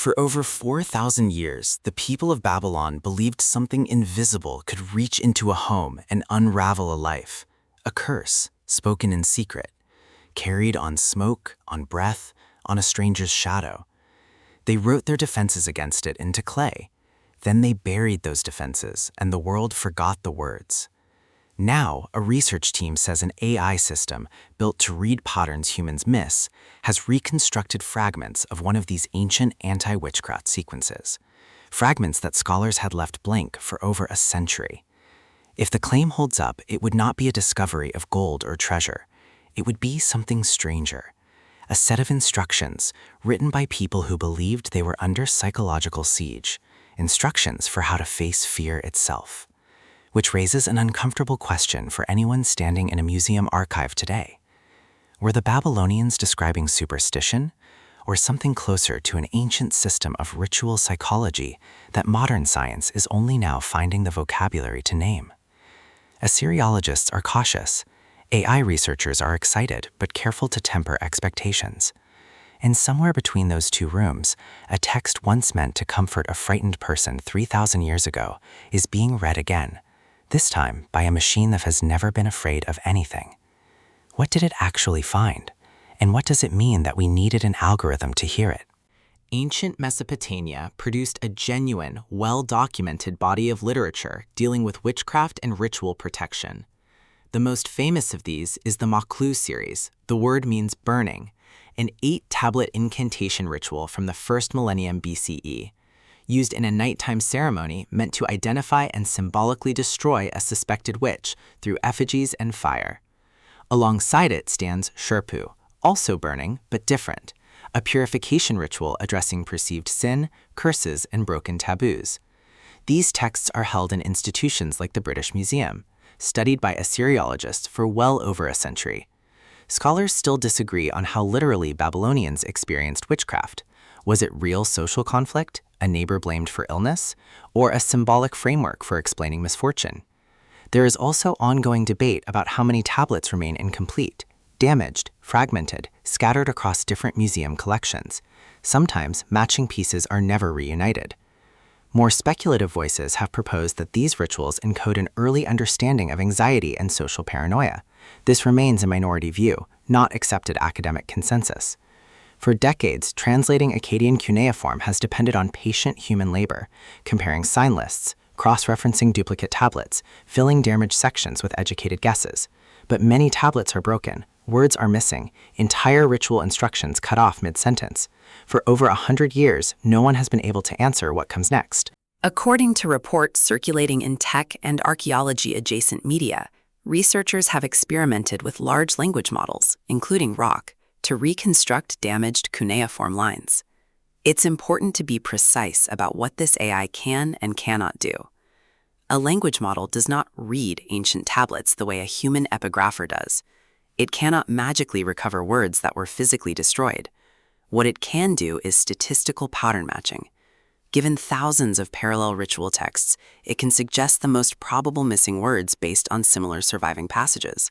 For over 4,000 years, the people of Babylon believed something invisible could reach into a home and unravel a life, a curse spoken in secret, carried on smoke, on breath, on a stranger's shadow. They wrote their defenses against it into clay. Then they buried those defenses, and the world forgot the words. Now, a research team says an AI system built to read patterns humans miss has reconstructed fragments of one of these ancient anti-witchcraft sequences, fragments that scholars had left blank for over a century. If the claim holds up, it would not be a discovery of gold or treasure. It would be something stranger, a set of instructions written by people who believed they were under psychological siege, instructions for how to face fear itself. Which raises an uncomfortable question for anyone standing in a museum archive today. Were the Babylonians describing superstition, or something closer to an ancient system of ritual psychology that modern science is only now finding the vocabulary to name? Assyriologists are cautious. AI researchers are excited but careful to temper expectations. And somewhere between those two rooms, a text once meant to comfort a frightened person 3,000 years ago is being read again, this time by a machine that has never been afraid of anything. What did it actually find? And what does it mean that we needed an algorithm to hear it? Ancient Mesopotamia produced a genuine, well-documented body of literature dealing with witchcraft and ritual protection. The most famous of these is the Maqlû series. The word means burning, an 8-tablet incantation ritual from the 1st millennium BCE. Used in a nighttime ceremony meant to identify and symbolically destroy a suspected witch through effigies and fire. Alongside it stands Šurpu, also burning, but different, a purification ritual addressing perceived sin, curses, and broken taboos. These texts are held in institutions like the British Museum, studied by Assyriologists for well over a century. Scholars still disagree on how literally Babylonians experienced witchcraft. Was it real social conflict, a neighbor blamed for illness, or a symbolic framework for explaining misfortune? There is also ongoing debate about how many tablets remain incomplete, damaged, fragmented, scattered across different museum collections. Sometimes matching pieces are never reunited. More speculative voices have proposed that these rituals encode an early understanding of anxiety and social paranoia. This remains a minority view, not accepted academic consensus. For decades, translating Akkadian cuneiform has depended on patient human labor, comparing sign lists, cross-referencing duplicate tablets, filling damaged sections with educated guesses. But many tablets are broken, words are missing, entire ritual instructions cut off mid-sentence. For over 100 years, no one has been able to answer what comes next. According to reports circulating in tech and archaeology-adjacent media, researchers have experimented with large language models, including Grok, to reconstruct damaged cuneiform lines. It's important to be precise about what this AI can and cannot do. A language model does not read ancient tablets the way a human epigrapher does. It cannot magically recover words that were physically destroyed. What it can do is statistical pattern matching. Given thousands of parallel ritual texts, it can suggest the most probable missing words based on similar surviving passages.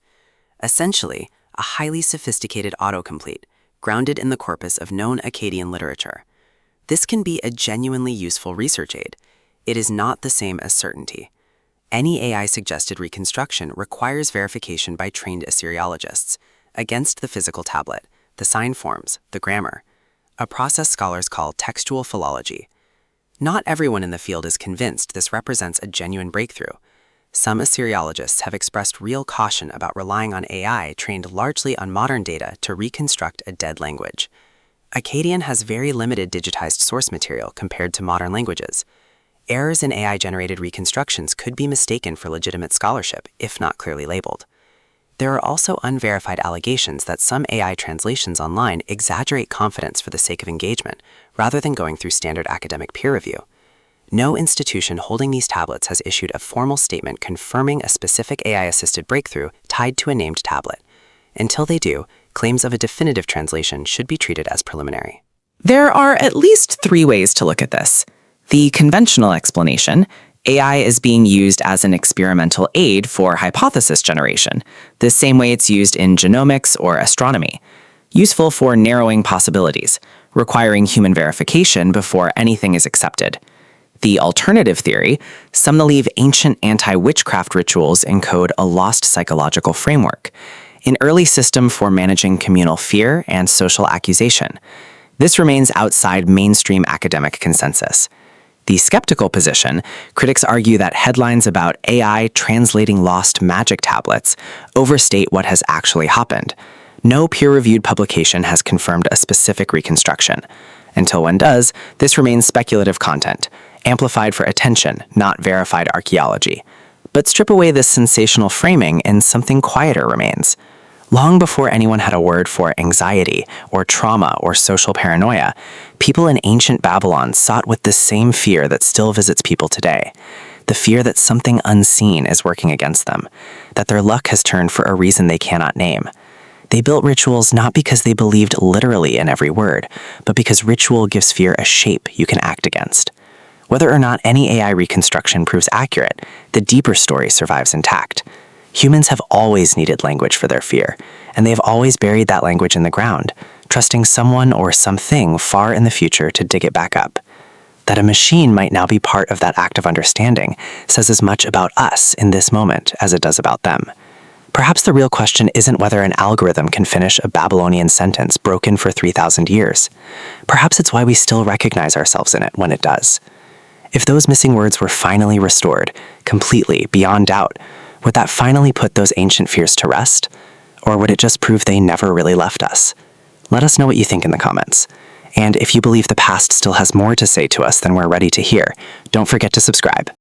Essentially, a highly sophisticated autocomplete, grounded in the corpus of known Akkadian literature. This can be a genuinely useful research aid. It is not the same as certainty. Any AI-suggested reconstruction requires verification by trained Assyriologists against the physical tablet, the sign forms, the grammar, a process scholars call textual philology. Not everyone in the field is convinced this represents a genuine breakthrough. Some Assyriologists have expressed real caution about relying on AI trained largely on modern data to reconstruct a dead language. Akkadian has very limited digitized source material compared to modern languages. Errors in AI-generated reconstructions could be mistaken for legitimate scholarship, if not clearly labeled. There are also unverified allegations that some AI translations online exaggerate confidence for the sake of engagement, rather than going through standard academic peer review. No institution holding these tablets has issued a formal statement confirming a specific AI-assisted breakthrough tied to a named tablet. Until they do, claims of a definitive translation should be treated as preliminary. There are at least 3 ways to look at this. The conventional explanation: AI is being used as an experimental aid for hypothesis generation, the same way it's used in genomics or astronomy. Useful for narrowing possibilities, requiring human verification before anything is accepted. The alternative theory, some believe ancient anti-witchcraft rituals encode a lost psychological framework, an early system for managing communal fear and social accusation. This remains outside mainstream academic consensus. The skeptical position, critics argue that headlines about AI translating lost magic tablets overstate what has actually happened. No peer-reviewed publication has confirmed a specific reconstruction. Until one does, this remains speculative content, amplified for attention, not verified archaeology. But strip away this sensational framing and something quieter remains. Long before anyone had a word for anxiety or trauma or social paranoia, people in ancient Babylon sought with the same fear that still visits people today. The fear that something unseen is working against them, that their luck has turned for a reason they cannot name. They built rituals not because they believed literally in every word, but because ritual gives fear a shape you can act against. Whether or not any AI reconstruction proves accurate, the deeper story survives intact. Humans have always needed language for their fear, and they have always buried that language in the ground, trusting someone or something far in the future to dig it back up. That a machine might now be part of that act of understanding says as much about us in this moment as it does about them. Perhaps the real question isn't whether an algorithm can finish a Babylonian sentence broken for 3,000 years. Perhaps it's why we still recognize ourselves in it when it does. If those missing words were finally restored, completely, beyond doubt, would that finally put those ancient fears to rest? Or would it just prove they never really left us? Let us know what you think in the comments. And if you believe the past still has more to say to us than we're ready to hear, don't forget to subscribe.